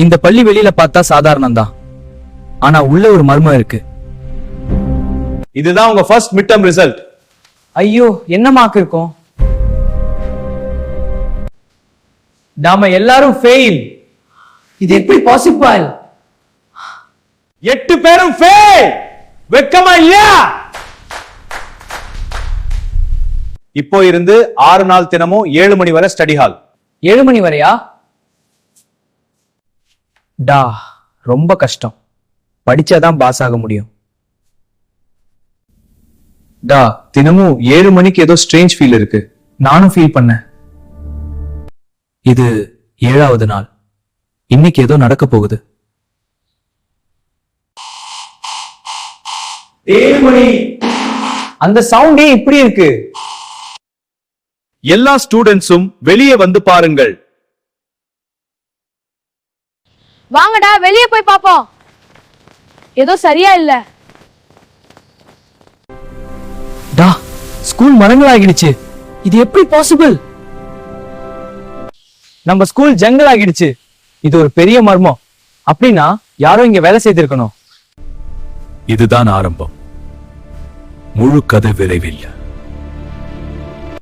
இந்த பள்ளி வெளியில பார்த்தா சாதாரணம் தான், ஆனா உள்ள ஒரு மர்மம் இருக்கு. இதுதான் உங்க ஃபர்ஸ்ட் மிட் டர்ம் ரிசல்ட். ஐயோ, என்ன மார்க் இருக்கும்? நாம எல்லாரும் ஃபெயில். இது எப்படி பாசிபிள்? 8 பேரும் ஃபெயில். வெக்கமா இல்லையா? இப்போ இருந்து 6 நாள் தினமும் 7 மணி வரை ஸ்டடி ஹால். 7 மணி வரையா? டா, ரொம்ப கஷ்டம். படிச்சாதான் பாஸ் ஆக முடியும். டா, தினமும் 7 மணிக்கு ஏதோ ஸ்ட்ரேஞ்ச் ஃபீல் இருக்கு. நானும் ஃபீல் பண்ணேன். இது 7வது நாள். இன்னைக்கு ஏதோ நடக்க போகுது. 7 மணி. அந்த சவுண்டே இப்படி இருக்கு. எல்லா ஸ்டூடெண்ட்ஸும் வெளியே வந்து பாருங்கள். வாங்கடா, வெளியே போய் பாப்போம். ஏதோ சரியா இல்ல. டா, ஸ்கூல் மரங்கள் ஆகிடுச்சு. இது எப்படி பாசிபிள்? நம்ம ஸ்கூல் ஜங்கல் ஆகிடுச்சு. இது ஒரு பெரிய மர்மம். அப்படின்னா யாரோ இங்க வேலை செய்திருக்கணும். இதுதான் ஆரம்பம். முழு கதை விரைவில்.